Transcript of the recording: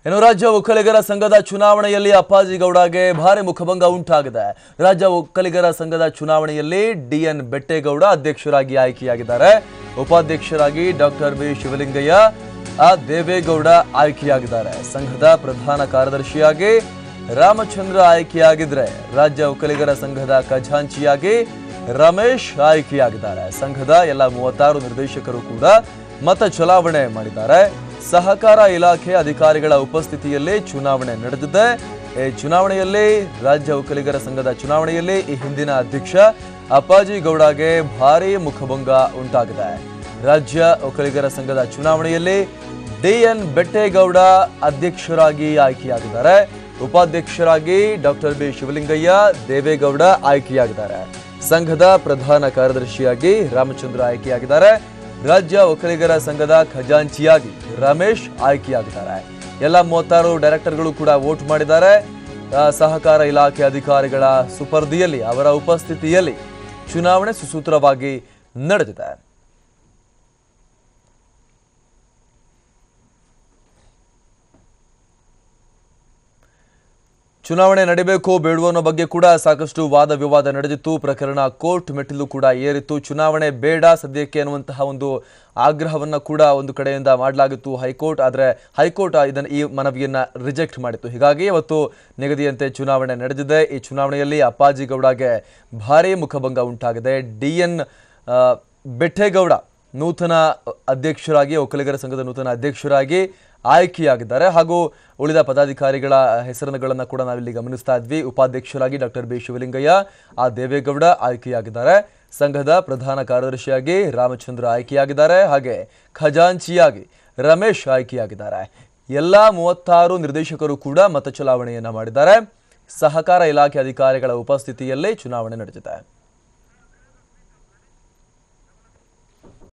ಇನ್ನು ರಾಜ್ಯ ಒಕ್ಕಲಿಗರ ಸಂಘದ ಚುನಾವಣೆಯಲ್ಲಿ ಅಪ್ಪಾಜಿ ಗೌಡಗೆ ಭಾರಿ ಮುಖಭಂಗ ಉಂಟಾಗಿದೆ. ರಾಜ್ಯ ಒಕ್ಕಲಿಗರ ಸಂಘದ ಚುನಾವಣೆಯಲ್ಲಿ ಡಿಎನ್ ಬೆಟ್ಟೇಗೌಡ ಅಧ್ಯಕ್ಷರಾಗಿ ಆಯ್ಕೆಯಾಗಿದ್ದಾರೆ. ಉಪಾಧ್ಯಕ್ಷರಾಗಿ ಡಾಕ್ಟರ್ ಬಿ ಶಿವಲಿಂಗಯ್ಯ ದೇವೇಗೌಡ ಆಯ್ಕೆಯಾಗಿದ್ದಾರೆ. ಸಂಘದ ಪ್ರಧಾನ ಕಾರ್ಯದರ್ಶಿಯಾಗಿ ರಾಮಚಂದ್ರ ಆಯ್ಕೆಯಾಗಿದ್ರೆ ರಾಜ್ಯ ಒಕ್ಕಲಿಗರ ಸಂಘದ ಖಜಾಂಚಿಯಾಗಿ ರಮೇಶ್ ಆಯ್ಕೆಯಾಗಿದ್ದಾರೆ. ಸಂಘದ ಎಲ್ಲ 36 ನಿರ್ದೇಶಕರು ಕೂಡ ಮತ ಚಲಾವಣೆ ಮಾಡಿದ್ದಾರೆ. ಸಹಕಾರ ಇಲಾಖೆ ಅಧಿಕಾರಿಗಳ ಉಪಸ್ಥಿತಿಯಲ್ಲಿ ಚುನಾವಣೆ ನಡೆದಿದೆ. ಈ ಚುನಾವಣೆಯಲ್ಲಿ ರಾಜ್ಯ ಒಕ್ಕಲಿಗರ ಸಂಘದ ಚುನಾವಣೆಯಲ್ಲಿ ಈ ಹಿಂದಿನ ಅಧ್ಯಕ್ಷ ಅಪ್ಪಾಜಿ ಗೌಡಗೆ ಭಾರಿ ಮುಖಭಂಗ ಉಂಟಾಗಿದೆ. ರಾಜ್ಯ ಒಕ್ಕಲಿಗರ ಸಂಘದ ಚುನಾವಣೆಯಲ್ಲಿ ಡಿಎನ್ ಬೆಟ್ಟೇಗೌಡ ಅಧ್ಯಕ್ಷರಾಗಿ ಆಯ್ಕೆಯಾಗಿದ್ದಾರೆ. ಉಪಾಧ್ಯಕ್ಷರಾಗಿ ಡಾಕ್ಟರ್ ಬಿ ಶಿವಲಿಂಗಯ್ಯ ದೇವೇಗೌಡ ಆಯ್ಕೆಯಾಗಿದ್ದಾರೆ. ಸಂಘದ ಪ್ರಧಾನ ಕಾರ್ಯದರ್ಶಿಯಾಗಿ ರಾಮಚಂದ್ರ ಆಯ್ಕೆಯಾಗಿದ್ದಾರೆ. ರಾಜ್ಯ ಒಕ್ಕಲಿಗರ ಸಂಘದ ಖಜಾಂಚಿಯಾಗಿ ರಮೇಶ್ ಆಯ್ಕೆಯಾಗಿದ್ದಾರೆ. ಎಲ್ಲ 36 ಡೈರೆಕ್ಟರ್ಗಳು ಕೂಡ ವೋಟ್ ಮಾಡಿದ್ದಾರೆ. ಸಹಕಾರ ಇಲಾಖೆ ಅಧಿಕಾರಿಗಳ ಸುಪರ್ದಿಯಲ್ಲಿ ಅವರ ಉಪಸ್ಥಿತಿಯಲ್ಲಿ ಚುನಾವಣೆ ಸುಸೂತ್ರವಾಗಿ ನಡೆದಿದೆ. ಚುನಾವಣೆ ನಡೆಯಬೇಕೋ ಬೇಡವೋ ಅನ್ನೋ ಬಗ್ಗೆ ಕೂಡ ಸಾಕಷ್ಟು ವಾದ ವಿವಾದ ನಡೆದಿತ್ತು. ಪ್ರಕರಣ ಕೋರ್ಟ್ ಮೆಟ್ಟಿಲು ಕೂಡ ಏರಿತ್ತು. ಚುನಾವಣೆ ಬೇಡ ಸದ್ಯಕ್ಕೆ ಅನ್ನುವಂತಹ ಒಂದು ಆಗ್ರಹವನ್ನು ಕೂಡ ಒಂದು ಕಡೆಯಿಂದ ಮಾಡಲಾಗಿತ್ತು ಹೈಕೋರ್ಟ್. ಆದರೆ ಹೈಕೋರ್ಟ್ ಈ ಮನವಿಯನ್ನ ರಿಜೆಕ್ಟ್ ಮಾಡಿತ್ತು. ಹೀಗಾಗಿ ಇವತ್ತು ನಿಗದಿಯಂತೆ ಚುನಾವಣೆ ನಡೆದಿದೆ. ಈ ಚುನಾವಣೆಯಲ್ಲಿ ಅಪ್ಪಾಜಿ ಗೌಡಗೆ ಭಾರೀ ಮುಖಭಂಗ ಉಂಟಾಗಿದೆ. ಡಿಎನ್ ಬೆಟ್ಟೇಗೌಡ ನೂತನ ಅಧ್ಯಕ್ಷರಾಗಿ ಒಕ್ಕಲಿಗರ ಸಂಘದ ನೂತನ ಅಧ್ಯಕ್ಷರಾಗಿ ಆಯ್ಕೆಯಾಗಿದ್ದಾರೆ. ಹಾಗೂ ಉಳಿದ ಪದಾಧಿಕಾರಿಗಳ ಹೆಸರುಗಳನ್ನು ಕೂಡ ನಾವಿಲ್ಲಿ ಗಮನಿಸ್ತಾ ಇದ್ವಿ. ಉಪಾಧ್ಯಕ್ಷರಾಗಿ ಡಾಕ್ಟರ್ ಬಿ ಶಿವಲಿಂಗಯ್ಯ ದೇವೇಗೌಡ ಆಯ್ಕೆಯಾಗಿದ್ದಾರೆ. ಸಂಘದ ಪ್ರಧಾನ ಕಾರ್ಯದರ್ಶಿಯಾಗಿ ರಾಮಚಂದ್ರ ಆಯ್ಕೆಯಾಗಿದ್ದಾರೆ. ಹಾಗೆ ಖಜಾಂಚಿಯಾಗಿ ರಮೇಶ್ ಆಯ್ಕೆಯಾಗಿದ್ದಾರೆ. ಎಲ್ಲ 36 ನಿರ್ದೇಶಕರು ಕೂಡ ಮತ ಚಲಾವಣೆಯನ್ನ ಮಾಡಿದ್ದಾರೆ. ಸಹಕಾರ ಇಲಾಖೆ ಅಧಿಕಾರಿಗಳ ಉಪಸ್ಥಿತಿಯಲ್ಲೇ ಚುನಾವಣೆ ನಡೆದಿದೆ.